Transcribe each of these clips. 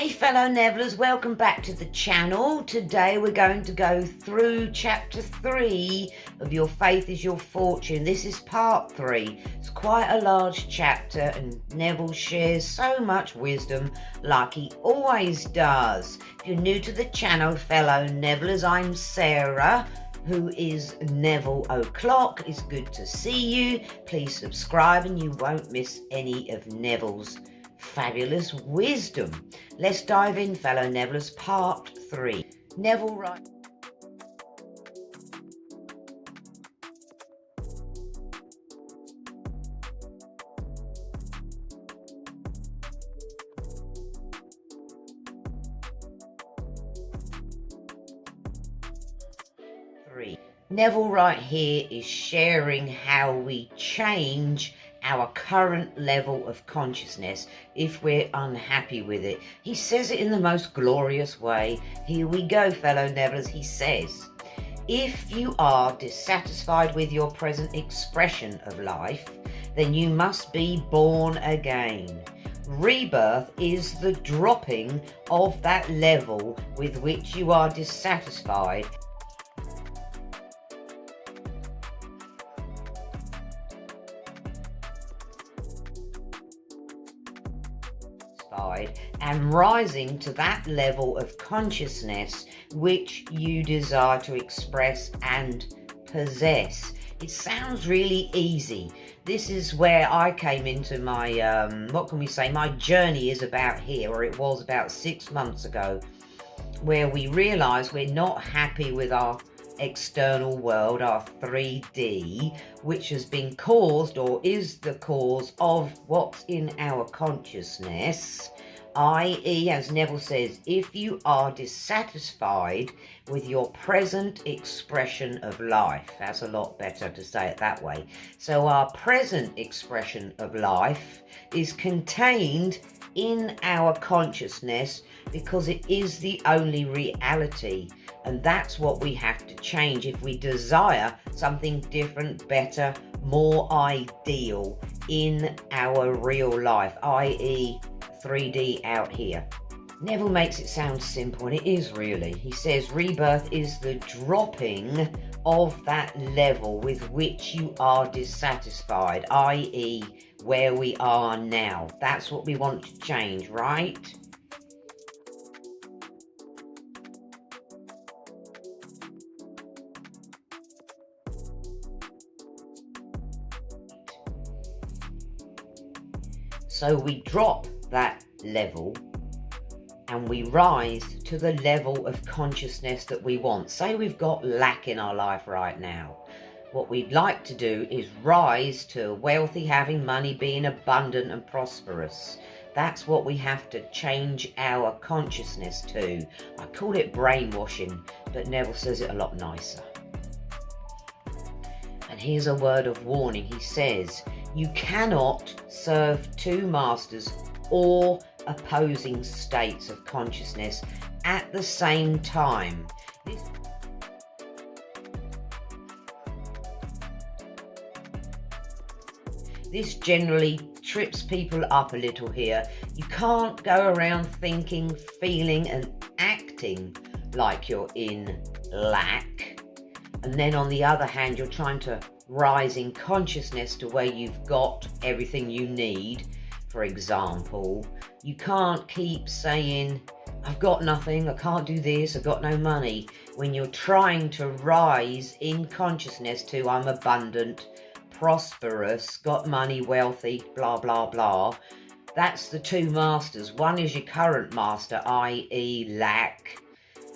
Hey fellow Nevillers, welcome back to the channel. Today we're going to go through chapter 3 of Your Faith is Your Fortune. This is part 3. It's quite a large chapter and Neville shares so much wisdom like he always does. If you're new to the channel, fellow Nevillers, I'm Sarah, who is Neville O'Clock. It's good to see you. Please subscribe and you won't miss any of Neville's fabulous wisdom. Let's dive in, fellow Nevillers, part 3. Neville writes, Neville right here is sharing how we change our current level of consciousness if we're unhappy with it. He says it in the most glorious way. Here we go, fellow Nevillers. He says, if you are dissatisfied with your present expression of life, then you must be born again. Rebirth is the dropping of that level with which you are dissatisfied and rising to that level of consciousness which you desire to express and possess. It sounds really easy. This is where I came into my, my journey is about here, or it was about 6 months ago, where we realised we're not happy with our external world, our 3D, which has been caused or is the cause of what's in our consciousness, i.e., as Neville says, if you are dissatisfied with your present expression of life. That's a lot better to say it that way. So our present expression of life is contained in our consciousness because it is the only reality. And that's what we have to change if we desire something different, better, more ideal in our real life, i.e. 3D out here. Neville makes it sound simple, and it is really. He says rebirth is the dropping of that level with which you are dissatisfied, i.e. where we are now. That's what we want to change, right? So we drop that level and we rise to the level of consciousness that we want. Say we've got lack in our life right now. What we'd like to do is rise to wealthy, having money, being abundant and prosperous. That's what we have to change our consciousness to. I call it brainwashing, but Neville says it a lot nicer. And here's a word of warning. He says, you cannot serve two masters or opposing states of consciousness at the same time. This generally trips people up a little here. You can't go around thinking, feeling and acting like you're in lack. And then on the other hand, you're trying to rise in consciousness to where you've got everything you need. For example, you can't keep saying, I've got nothing, I can't do this, I've got no money, when you're trying to rise in consciousness to I'm abundant, prosperous, got money, wealthy, blah, blah, blah. That's the two masters. One is your current master, i.e. lack,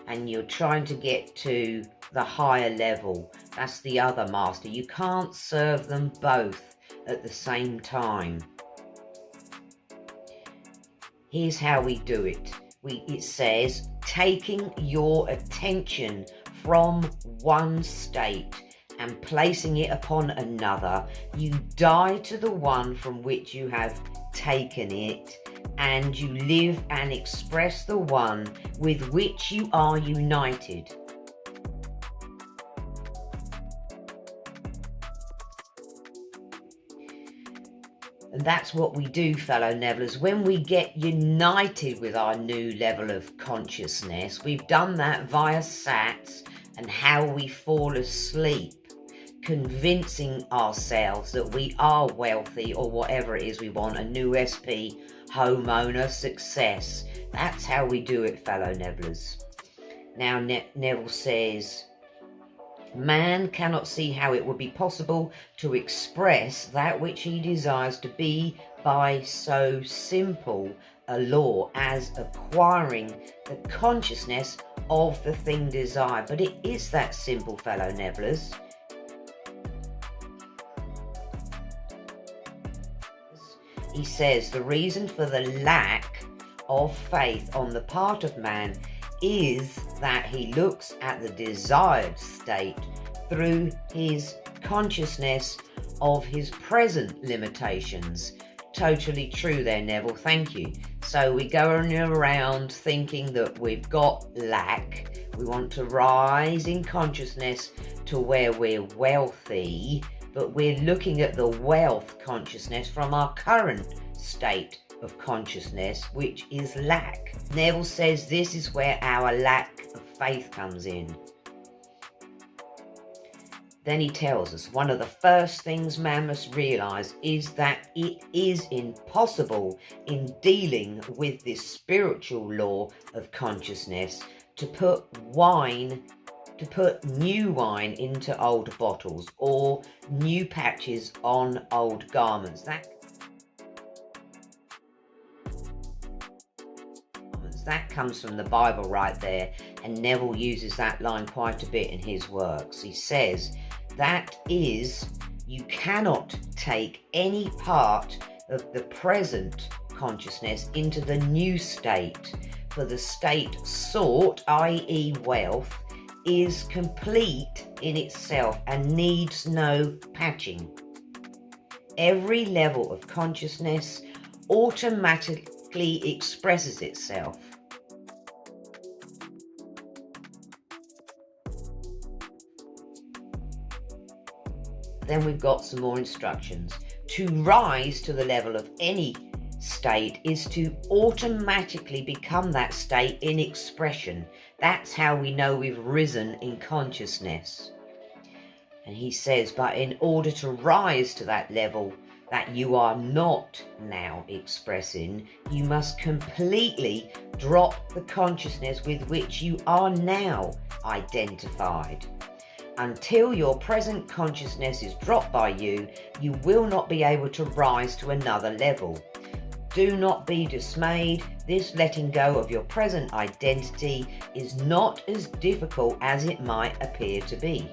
and you're trying to get to the higher level. That's the other master. You can't serve them both at the same time. Here's how we do it. It says, taking your attention from one state and placing it upon another, you die to the one from which you have taken it, and you live and express the one with which you are united. And that's what we do, fellow Nevillers. When we get united with our new level of consciousness, we've done that via SATs and how we fall asleep, convincing ourselves that we are wealthy or whatever it is we want, a new SP, homeowner, success. That's how we do it, fellow Nevillers. Now Neville says, man cannot see how it would be possible to express that which he desires to be by so simple a law as acquiring the consciousness of the thing desired. But it is that simple, fellow Nevillers. He says the reason for the lack of faith on the part of man is that he looks at the desired state through his consciousness of his present limitations. Totally true there, Neville, thank you. So we go around thinking that we've got lack. We want to rise in consciousness to where we're wealthy, but we're looking at the wealth consciousness from our current state of consciousness, which is lack. Neville says this is where our lack of faith comes in. Then he tells us one of the first things man must realise is that it is impossible in dealing with this spiritual law of consciousness to put new wine into old bottles or new patches on old garments. That comes from the Bible right there, and Neville uses that line quite a bit in his works. He says, that is, you cannot take any part of the present consciousness into the new state, for the state sought, i.e. wealth, is complete in itself and needs no patching. Every level of consciousness automatically expresses itself. Then we've got some more instructions. To rise to the level of any state is to automatically become that state in expression. That's how we know we've risen in consciousness. And he says, but in order to rise to that level that you are not now expressing, you must completely drop the consciousness with which you are now identified. Until your present consciousness is dropped by you, you will not be able to rise to another level. Do not be dismayed. This letting go of your present identity is not as difficult as it might appear to be.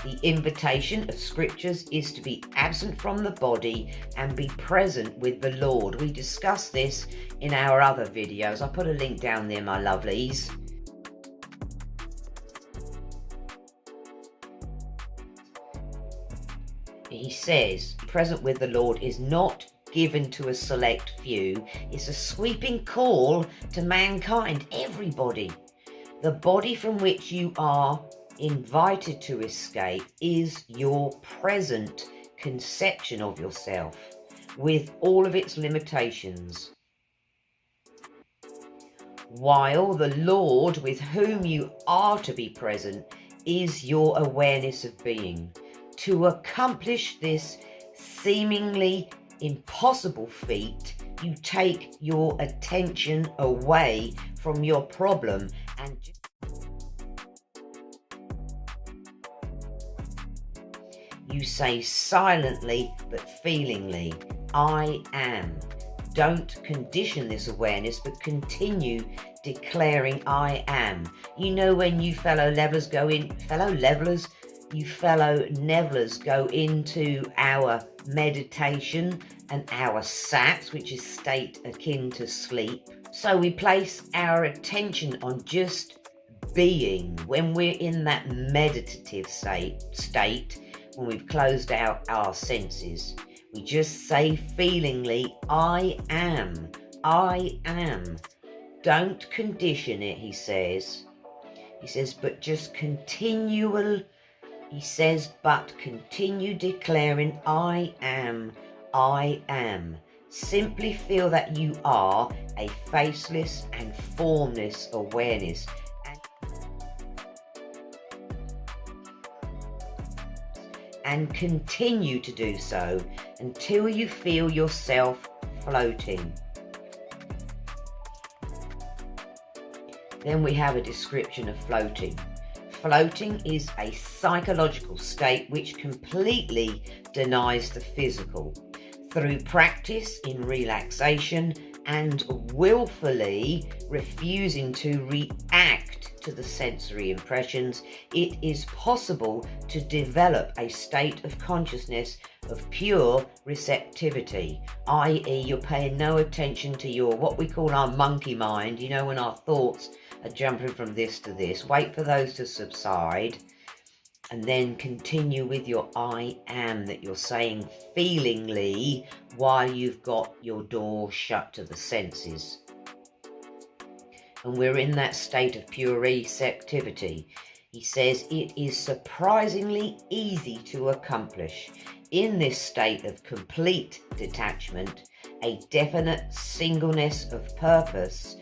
The invitation of scriptures is to be absent from the body and be present with the Lord. We discussed this in our other videos. I'll put a link down there, my lovelies. He says, present with the Lord is not given to a select few. It's a sweeping call to mankind, everybody. The body from which you are invited to escape is your present conception of yourself, with all of its limitations. While the Lord with whom you are to be present is your awareness of being. To accomplish this seemingly impossible feat, you take your attention away from your problem and you say silently but feelingly, I am. Don't condition this awareness, but continue declaring I am. You know, when you fellow Nevillers go into our meditation and our SATs, which is state akin to sleep. So we place our attention on just being. When we're in that meditative state, when we've closed out our senses, we just say feelingly, I am. I am. Don't condition it, he says. He says, but just continue declaring, I am, I am. Simply feel that you are a faceless and formless awareness. And continue to do so until you feel yourself floating. Then we have a description of floating. Floating is a psychological state which completely denies the physical. Through practice in relaxation and willfully refusing to react to the sensory impressions, it is possible to develop a state of consciousness of pure receptivity, i.e. you're paying no attention to your, what we call our monkey mind, when our thoughts are jumping from this to this. Wait for those to subside and then continue with your I am that you're saying feelingly while you've got your door shut to the senses. And we're in that state of pure receptivity. He says it is surprisingly easy to accomplish. In this state of complete detachment, a definite singleness of purposeful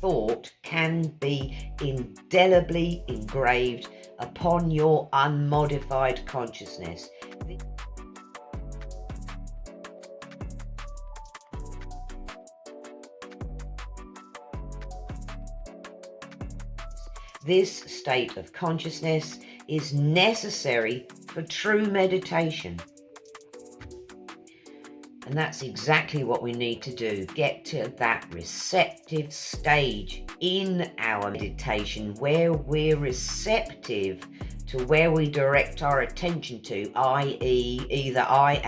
thought can be indelibly engraved upon your unmodified consciousness. This state of consciousness is necessary for true meditation. And that's exactly what we need to do. Get to that receptive stage in our meditation where we're receptive to where we direct our attention to, i.e. either I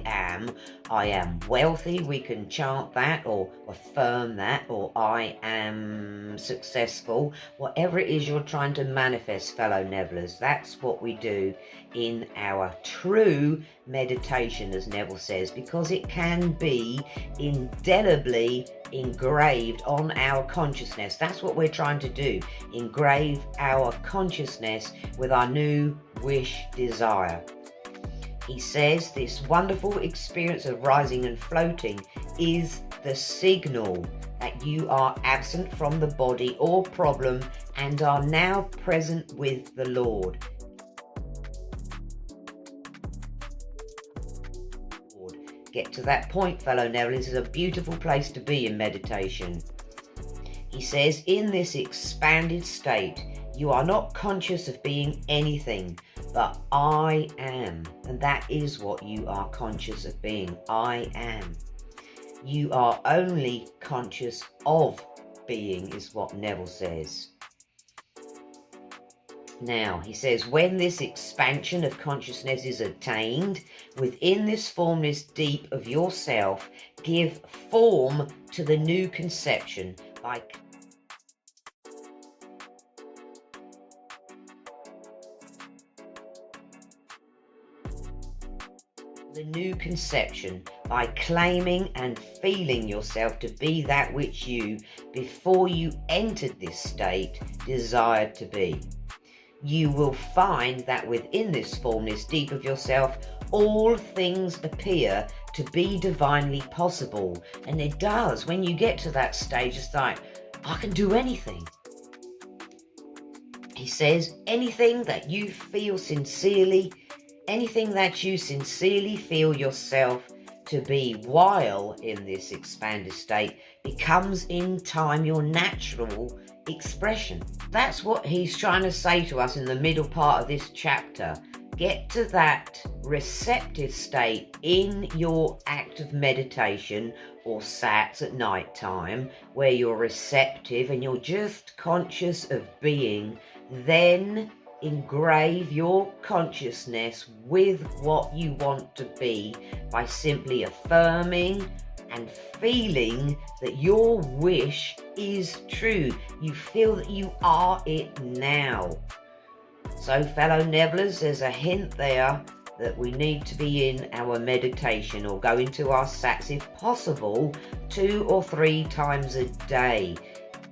am wealthy, we can chant that or affirm that, or I am successful. Whatever it is you're trying to manifest, fellow Nevillers, that's what we do in our true meditation, as Neville says, because it can be indelibly engraved on our consciousness. That's what we're trying to do, engrave our consciousness with our new wish desire. He says this wonderful experience of rising and floating is the signal that you are absent from the body or problem and are now present with the Lord. Get to that point, fellow Neville. This is a beautiful place to be in meditation. He says, in this expanded state, you are not conscious of being anything, but I am. And that is what you are conscious of being. I am. You are only conscious of being, is what Neville says. Now, he says, when this expansion of consciousness is attained, within this formless deep of yourself, give form to the new conception by claiming and feeling yourself to be that which you, before you entered this state, desired to be. You will find that within this formless deep of yourself, all things appear to be divinely possible. And it does. When you get to that stage, it's like, I can do anything. He says, anything that you sincerely feel yourself to be while in this expanded state becomes in time your natural expression. That's what he's trying to say to us in the middle part of this chapter. Get to that receptive state in your act of meditation or sats at night time where you're receptive and you're just conscious of being. Then engrave your consciousness with what you want to be by simply affirming and feeling that your wish is true. You feel that you are it now. So, fellow Nevillers, there's a hint there that we need to be in our meditation or go into our sats, if possible, 2 or 3 times a day.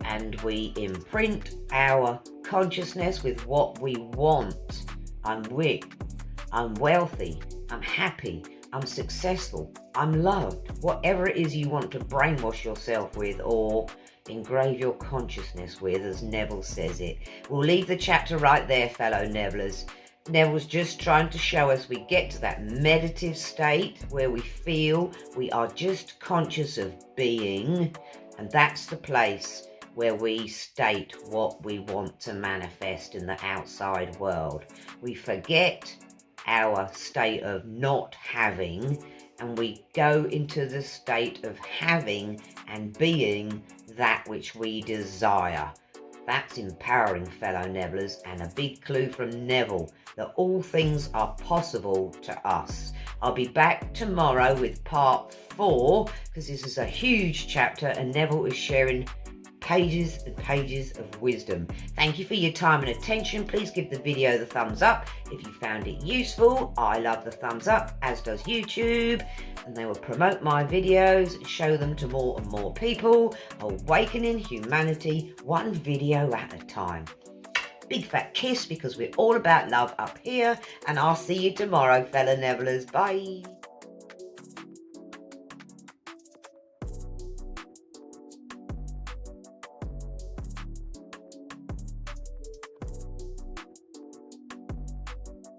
And we imprint our consciousness with what we want. I'm wealthy, I'm happy, I'm successful, I'm loved. Whatever it is you want to brainwash yourself with or engrave your consciousness with, as Neville says it. We'll leave the chapter right there, fellow Nevillers. Neville's just trying to show us we get to that meditative state where we feel we are just conscious of being, and that's the place where we state what we want to manifest in the outside world. We forget our state of not having, and we go into the state of having and being that which we desire. That's empowering, fellow Nevillers, and a big clue from Neville that all things are possible to us. I'll be back tomorrow with part 4, because this is a huge chapter and Neville is sharing pages and pages of wisdom. Thank you for your time and attention. Please give the video the thumbs up if you found it useful. I love the thumbs up, as does YouTube, and they will promote my videos and show them to more and more people, awakening humanity one video at a time. Big fat kiss, because we're all about love up here, and I'll see you tomorrow, fellow Nevillers. Bye.